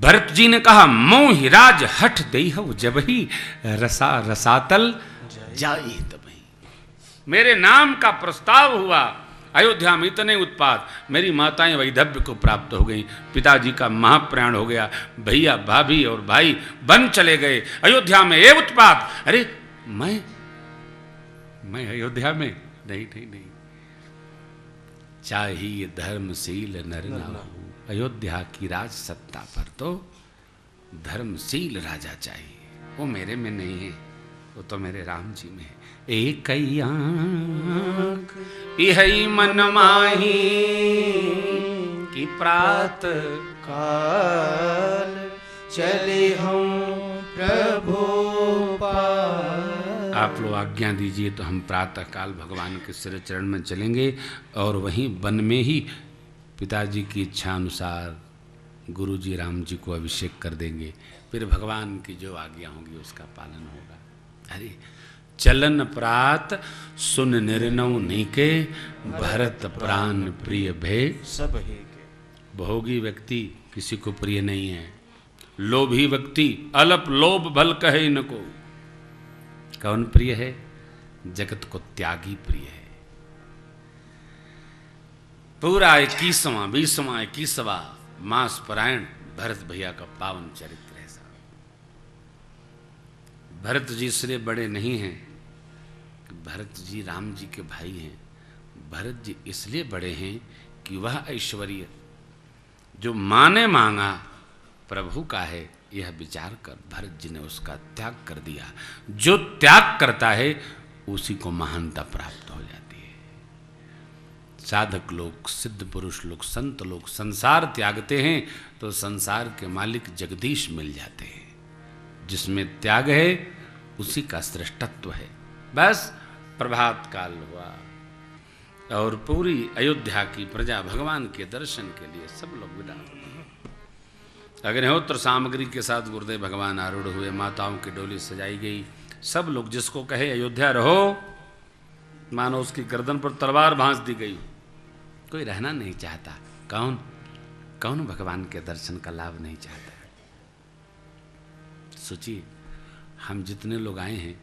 भरत जी ने कहा मोहिराज हठ दई हो जब ही रसातल जाई तबही। मेरे नाम का प्रस्ताव हुआ, अयोध्या में इतने उत्पात, मेरी माताएं वैधव्य को प्राप्त हो गई, पिताजी का महाप्रयाण हो गया, भैया भाभी और भाई बन चले गए, अयोध्या में ये उत्पात। अरे मैं अयोध्या में नहीं, चाहिए धर्मशील नर ना हो, अयोध्या की राज सत्ता पर तो धर्मशील राजा चाहिए। वो मेरे में नहीं है, वो तो मेरे राम जी में है। एक आँख यही मन माही कि प्रात काल चले हम प्रभु पार। आप लोग आज्ञा दीजिए तो हम प्रातः काल भगवान के सिर चरण में चलेंगे और वहीं वन में ही पिताजी की इच्छा अनुसार गुरु जी राम जी को अभिषेक कर देंगे, फिर भगवान की जो आज्ञा होगी उसका पालन होगा। अरे चलन प्रात सुन निर्णव नीके, भरत प्राण प्रिय भे सब है के। भोगी व्यक्ति किसी को प्रिय नहीं है, लोभी व्यक्ति अल्प लोभ भल कहे न को। कौन प्रिय है? जगत को त्यागी प्रिय है। पूरा 21वां 20वां 21वां मास परायण भरत भैया का पावन चरित्र है साहब। भरत जी इसलिए बड़े नहीं हैं कि भरत जी राम जी के भाई हैं, भरत जी इसलिए बड़े हैं कि वह ऐश्वर्य जो माँ ने मांगा प्रभु का है, यह विचार कर भरत जी ने उसका त्याग कर दिया। जो त्याग करता है उसी को महानता प्राप्त हो जाती है। साधक लोग, सिद्ध पुरुष लोग, संत लोग संसार त्यागते हैं तो संसार के मालिक जगदीश मिल जाते हैं। जिसमें त्याग है उसी का श्रेष्ठत्व है। बस प्रभात काल हुआ और पूरी अयोध्या की प्रजा भगवान के दर्शन के लिए सब लोग विदा हुए। अग्निहोत्र सामग्री के साथ गुरुदेव भगवान आरूढ़ हुए, माताओं की डोली सजाई गई। सब लोग जिसको कहे अयोध्या रहो, मानो उसकी गर्दन पर तलवार भांज दी गई। कोई रहना नहीं चाहता। कौन भगवान के दर्शन का लाभ नहीं चाहता? सोचिए, हम जितने लोग आए हैं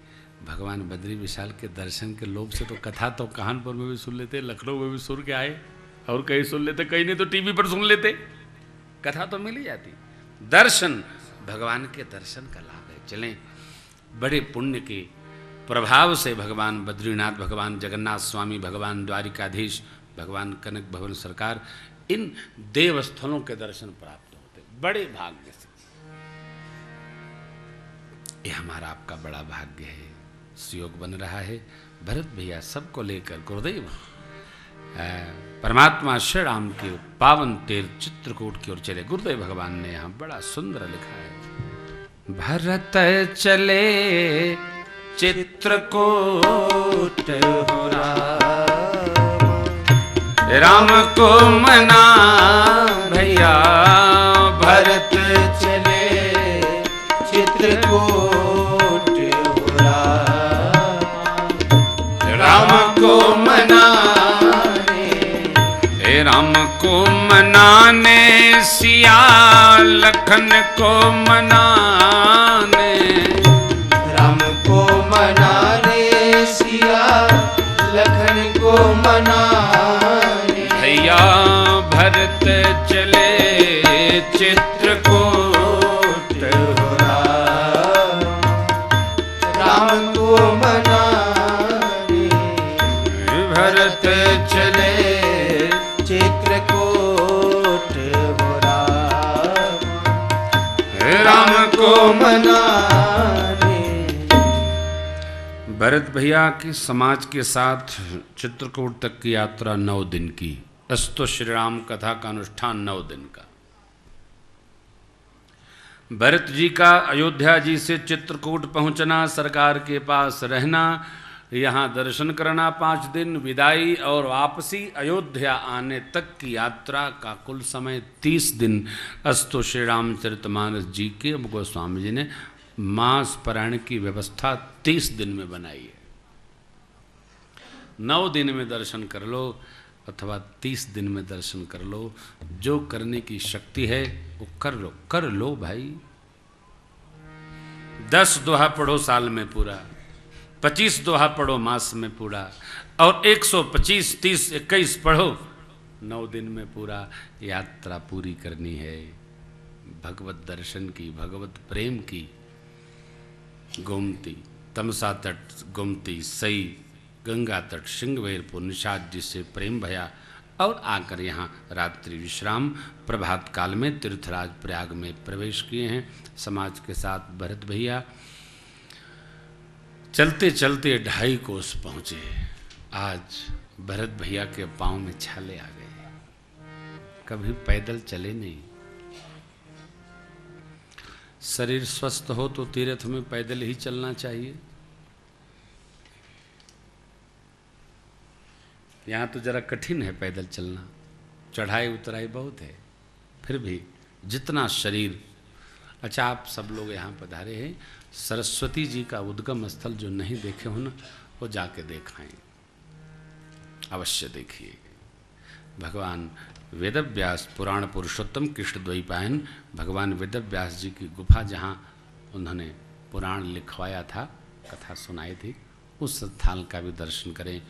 भगवान बद्री विशाल के दर्शन के लोभ से तो कथा तो कानपुर में भी सुन लेते, लखनऊ में भी सुन के आए और कहीं सुन लेते, कहीं नहीं तो टीवी पर सुन लेते, कथा तो मिल ही जाती। दर्शन भगवान के दर्शन का लाभ है। चलें, बड़े पुण्य के प्रभाव से भगवान बद्रीनाथ, भगवान जगन्नाथ स्वामी, भगवान द्वारिकाधीश, भगवान कनक भवन सरकार, इन देव स्थलों के दर्शन प्राप्त होते बड़े भाग्य से। ये हमारा आपका बड़ा भाग्य है। सुयोग बन रहा है। भरत भैया सबको लेकर गुरुदेव परमात्मा श्री राम के पावन तीर्थ चित्रकूट की ओर चले। गुरुदेव भगवान ने यहाँ बड़ा सुंदर लिखा है, भरत चले चित्रकूट हो राम को मना भैया, भरत चले चित्रकूट हो राम को मना, राम को मनाने सिया लखन को मनाने, राम को मनाने सिया लखन को मनाने, भैया भरत चले चित्रकूट हो राम को मनाने, भरत चले चित्रकूट हो राम को मनाने। भरत भैया की समाज के साथ चित्रकूट तक की यात्रा 9 दिन की। अस्तु श्री राम कथा का अनुष्ठान 9 दिन का। भरत जी का अयोध्या जी से चित्रकूट पहुंचना, सरकार के पास रहना, यहाँ दर्शन करना 5 दिन, विदाई और वापसी अयोध्या आने तक की यात्रा का कुल समय 30 दिन। अस्तु श्री रामचरितमानस जी के गोस्वामी जी ने मास पारायण की व्यवस्था 30 दिन में बनाई है। 9 दिन में दर्शन कर लो अथवा 30 दिन में दर्शन कर लो। जो करने की शक्ति है वो कर लो भाई। 10 दोहा पढ़ो साल में पूरा, 25 दोहा पढ़ो मास में पूरा, और 125, 30, 21 पढ़ो 9 दिन में पूरा। यात्रा पूरी करनी है भगवत दर्शन की, भगवत प्रेम की। गोमती, तमसा तट, गोमती, सई, गंगा तट, श्रृंगवेरपुर, निषाद जी से प्रेम भया, और आकर यहाँ रात्रि विश्राम। प्रभात काल में तीर्थराज प्रयाग में प्रवेश किए हैं समाज के साथ। भरत भैया चलते चलते 2.5 कोस पहुँचे। आज भरत भैया के पाँव में छाले आ गए, कभी पैदल चले नहीं। शरीर स्वस्थ हो तो तीर्थ में पैदल ही चलना चाहिए। यहाँ तो जरा कठिन है पैदल चलना, चढ़ाई उतराई बहुत है, फिर भी जितना शरीर। अच्छा, आप सब लोग यहाँ पधारे हैं, सरस्वती जी का उद्गम स्थल जो नहीं देखे हो ना, वो जाके देखाएं, अवश्य देखिए। भगवान वेदव्यास पुराण पुरुषोत्तम कृष्ण द्वैपायन भगवान वेदव्यास जी की गुफा, जहाँ उन्होंने पुराण लिखवाया था, कथा सुनाई थी, उस स्थान का भी दर्शन करें।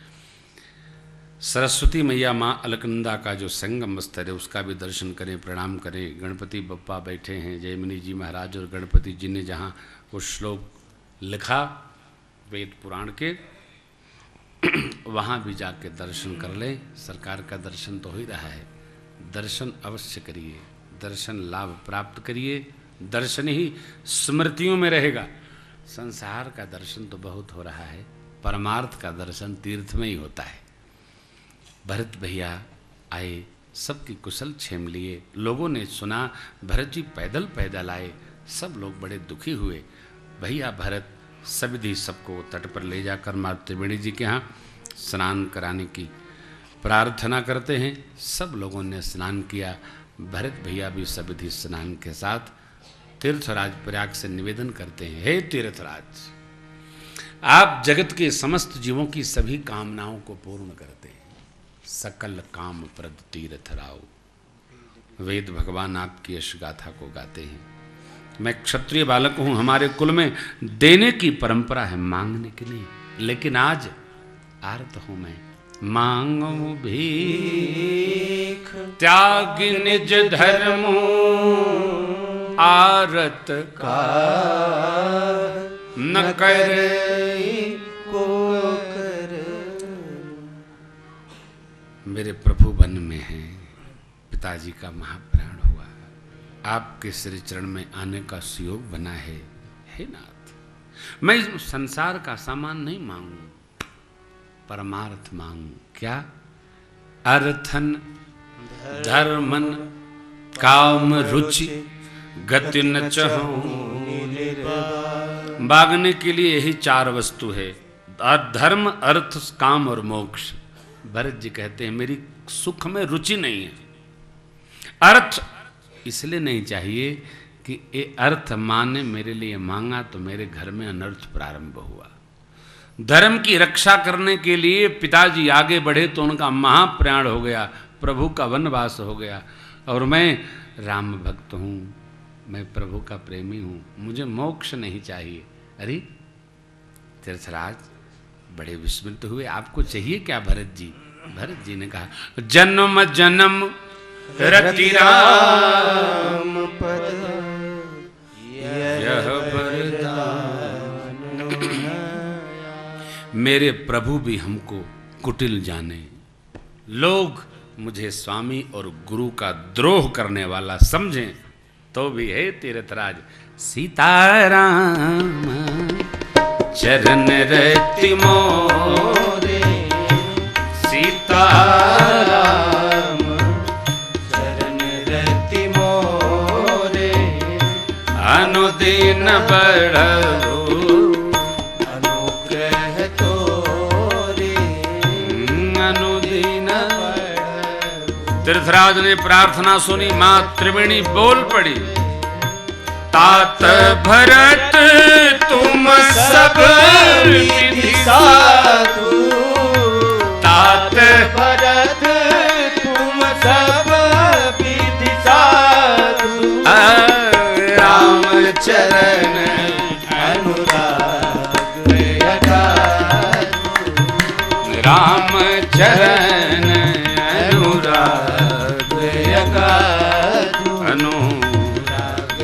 सरस्वती मैया माँ अलकनंदा का जो संगम स्थल है उसका भी दर्शन करें, प्रणाम करें। गणपति बप्पा बैठे हैं, जयमिनी जी महाराज और गणपति जी ने जहाँ वो श्लोक लिखा वेद पुराण के, वहाँ भी जाके दर्शन कर लें। सरकार का दर्शन तो हो ही रहा है, दर्शन अवश्य करिए, दर्शन लाभ प्राप्त करिए। दर्शन ही स्मृतियों में रहेगा। संसार का दर्शन तो बहुत हो रहा है, परमार्थ का दर्शन तीर्थ में ही होता है। भरत भैया आए, सबकी कुशल छेम लिए। लोगों ने सुना भरत जी पैदल पैदल आए, सब लोग बड़े दुखी हुए। भैया भरत सविधि सबको तट पर ले जाकर माँ त्रिवेणी जी के यहाँ स्नान कराने की प्रार्थना करते हैं। सब लोगों ने स्नान किया। भरत भैया भी सविधि स्नान के साथ तीर्थराज प्रयाग से निवेदन करते हैं, हे तीर्थराज, आप जगत के समस्त जीवों की सभी कामनाओं को पूर्ण करते हैं, सकल काम प्रद तीर्थराव। वेद भगवान आपकी यश गाथा को गाते हैं। मैं क्षत्रिय बालक हूँ, हमारे कुल में देने की परंपरा है, मांगने की नहीं। लेकिन आज आर्त हूँ मैं, मांगू भीख त्याग निज धर्म आरत का न कर को कर। मेरे प्रभु वन में हैं, पिताजी का महाप्राण हुआ, आपके श्री चरण में आने का सुयोग बना है। हे नाथ, मैं इस संसार का सामान नहीं मांगू, परमार्थ मांगू। क्या? अर्थन धर्मन काम रुचि गति न चहूं। मांगने के लिए यही 4 वस्तु है, धर्म, अर्थ, काम और मोक्ष। भरत जी कहते हैं मेरी सुख में रुचि नहीं है। अर्थ इसलिए नहीं चाहिए कि ये अर्थ माँ ने मेरे लिए मांगा तो मेरे घर में अनर्थ प्रारंभ हुआ। धर्म की रक्षा करने के लिए पिताजी आगे बढ़े तो उनका महाप्रयाण हो गया, प्रभु का वनवास हो गया। और मैं राम भक्त हूँ, मैं प्रभु का प्रेमी हूँ, मुझे मोक्ष नहीं चाहिए। अरे तीर्थराज बड़े विस्मित हुए, आपको चाहिए क्या भरत जी? भरत जी ने कहा जन्म जन्म रति राम पद यह वरदान। मेरे प्रभु भी हमको कुटिल जाने, लोग मुझे स्वामी और गुरु का द्रोह करने वाला समझें तो भी हे तीर्थराज सीताराम चरण रति मोरे, सीताराम चरण रति मोरे, अनुदिन बढ़ऊ अनुग्रह तोरे, अनुदिन। तीर्थराज ने प्रार्थना सुनी, मां त्रिवेणी बोल पड़ी, तात भरत तुम सब विधि साधु, तात भरत चरण अनुराग अगाधु राम चरण अनुराग अगाधु अनुराग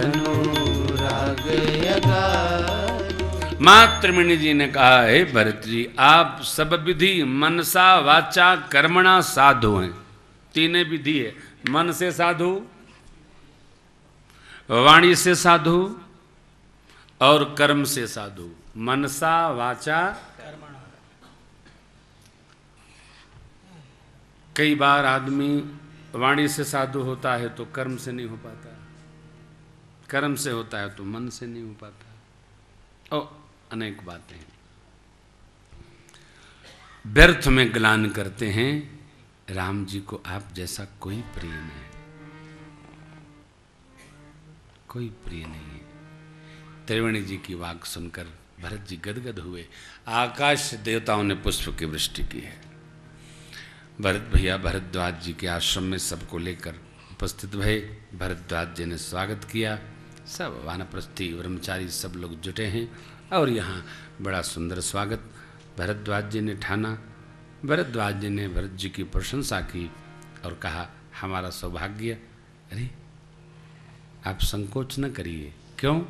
अनुराग अगाधु। मातृमणि जी ने कहा है भरत जी, आप सब विधि मनसा वाचा कर्मणा साधु हैं। तीन विधि है, मन से साधु, वाणी से साधु और कर्म से साधु। मनसा वाचा कर्मणा। कई बार आदमी वाणी से साधु होता है तो कर्म से नहीं हो पाता, कर्म से होता है तो मन से नहीं हो पाता, और अनेक बातें हैं। व्यर्थ में ग्लान करते हैं, राम जी को आप जैसा कोई प्रिय नहीं, कोई प्रिय नहीं है। त्रिवेणी जी की वाक सुनकर भरत जी गदगद हुए। आकाश से देवताओं ने पुष्प की वृष्टि की है। भरत भैया भरद्वाज जी के आश्रम में सबको लेकर उपस्थित भये। भरद्वाज जी ने स्वागत किया। सब वानप्रस्थी ब्रह्मचारी सब लोग जुटे हैं और यहाँ बड़ा सुंदर स्वागत भरद्वाज जी ने ठाना। भरद्वाज जी ने भरत जी की प्रशंसा की और कहा, हमारा सौभाग्य। अरे आप संकोच न करिए। क्यों?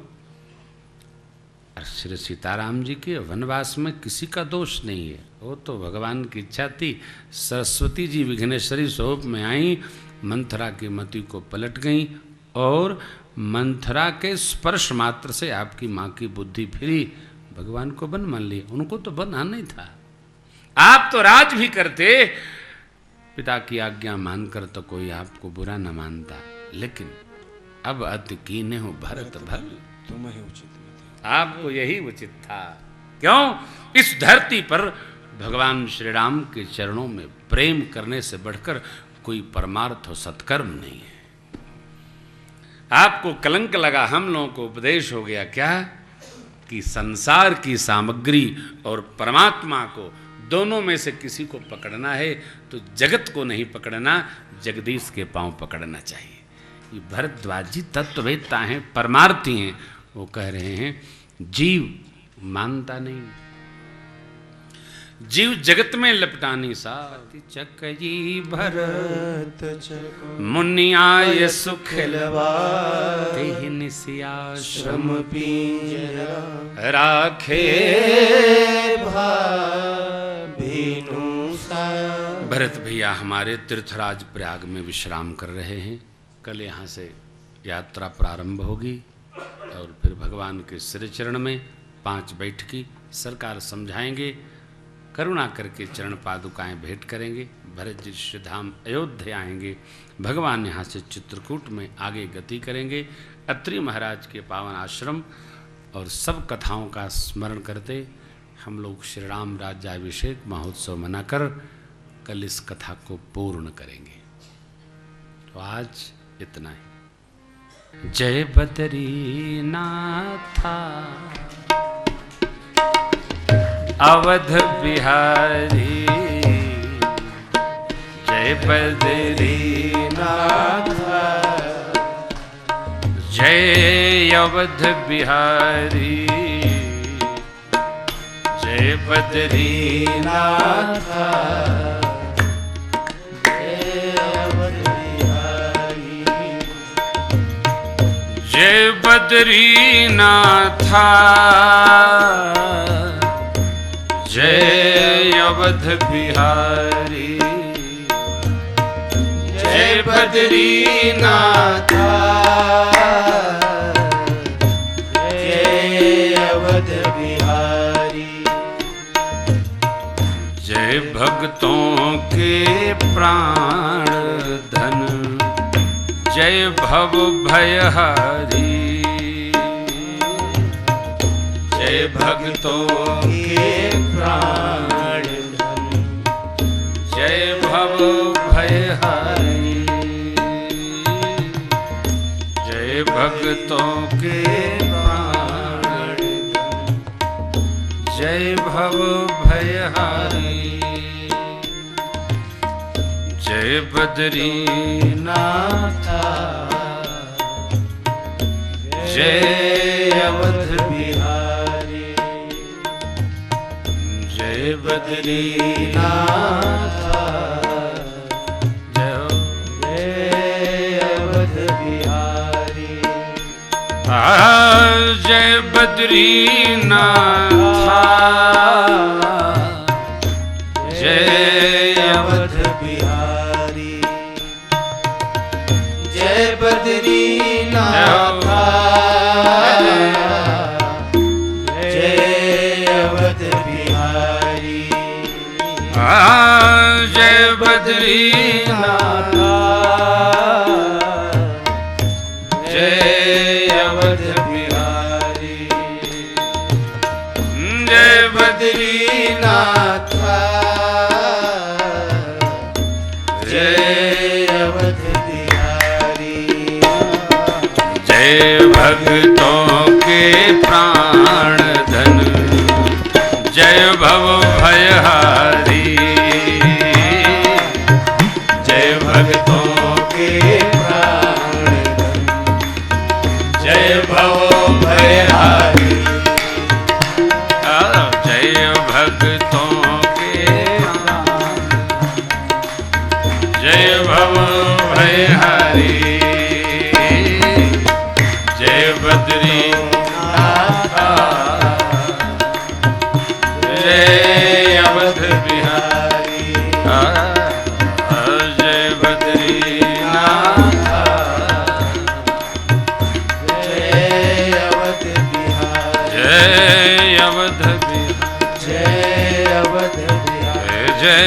श्री सीताराम जी के वनवास में किसी का दोष नहीं है, वो तो भगवान की इच्छा थी। सरस्वती जी विघ्नेश्वरी स्वरूप में आई, मंथरा की मति को पलट गई और मंथरा के स्पर्श मात्र से आपकी माँ की बुद्धि फिरी, भगवान को बन मान ली। उनको तो बन आना ही था। आप तो राज भी करते, पिता की आज्ञा मानकर तो कोई आपको बुरा न मानता, लेकिन अब अति कीने हो भरत भल, तुम्हें उचित आपको यही उचित था। क्यों? इस धरती पर भगवान श्री राम के चरणों में प्रेम करने से बढ़कर कोई परमार्थ और सत्कर्म नहीं है। आपको कलंक लगा, हम लोगों को उपदेश हो गया क्या कि संसार की सामग्री और परमात्मा को दोनों में से किसी को पकड़ना है तो जगत को नहीं पकड़ना, जगदीश के पांव पकड़ना चाहिए। ये भरद्वाज जी तत्ववेत्ता हैं, परमार्थी हैं। वो कह रहे हैं जीव मानता नहीं, जीव जगत में लपटानी सा चकई भरत मुनियाय सुख लवाते निसियाश्रम पिंजरा राखे भानु सा। भरत भैया हमारे तीर्थराज प्रयाग में विश्राम कर रहे हैं। कल यहाँ से यात्रा प्रारंभ होगी और फिर भगवान के श्री चरण में 5 बैठकी सरकार समझाएंगे, करुणा करके चरण पादुकाएं भेंट करेंगे। भरत जी श्रीधाम अयोध्या आएंगे, भगवान यहाँ से चित्रकूट में आगे गति करेंगे। अत्रि महाराज के पावन आश्रम और सब कथाओं का स्मरण करते हम लोग श्री राम राज्याभिषेक महोत्सव मनाकर कल इस कथा को पूर्ण करेंगे। तो आज इतना ही। जय बद्रीनाथा अवध बिहारी, जय बद्रीनाथा जय अवध बिहारी, जय बद्रीनाथा जय बद्रीनाथा जय अवध बिहारी, जय बद्रीनाथा जय अवध बिहारी। जय भक्तों के प्राण धन, जय भव भयहारी, जय भक्तों के प्राण धन, जय भव भयहारी, जय भक्तों के प्राण धन, जय भव भयहारी। जय बद्रीनाथा जय अवध बिहारी जय बद्रीनाथ जय हो जय अवध बिहारी जय बद्रीनाथ जय अवध बिहारी जय बद्रीनाथ जय अवध बिहारी जय बद्रीनाथ जय अवध बिहारी जय बद्रीनाथ जय अवध बिहारी जय भक्तों के प्राण धन जय भव भयहारी जय भक्तों के प्राण जय भव भयहारी जय भक्तों के जय भव भयहारी जय बद्रीनाथ जय अवध बिहारी जय बद्रीनाथ जय अवध बिहारी जय अवध बिहारी जय अवध बिहारी जय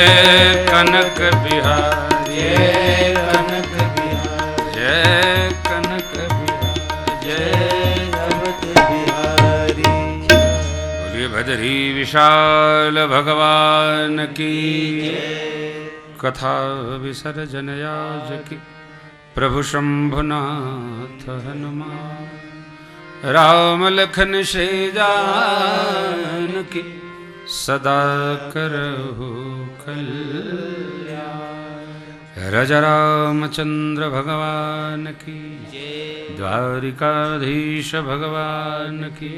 कनक बिहारी जय कनक बिहारी जय कनक बिहारी जय जय अवध बिहारी बोलिए भद्री विशाल भगवान की कथा विसर्जन याज की प्रभु शंभुनाथ हनुमान राम लखन श्री जान की सदा करहु कल्याण राजा रामचंद्र भगवान की द्वारिकाधीश भगवान की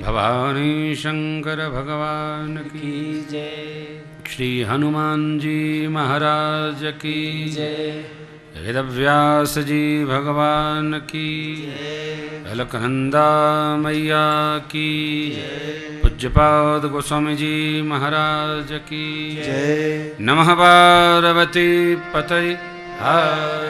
भवानी शंकर भगवान की श्री हनुमान जी महाराज की वेदव्यास जी भगवान की अलकनंदा मैया की पूज्यपाद गोस्वामी जी महाराज की नमः पार्वती पतये हर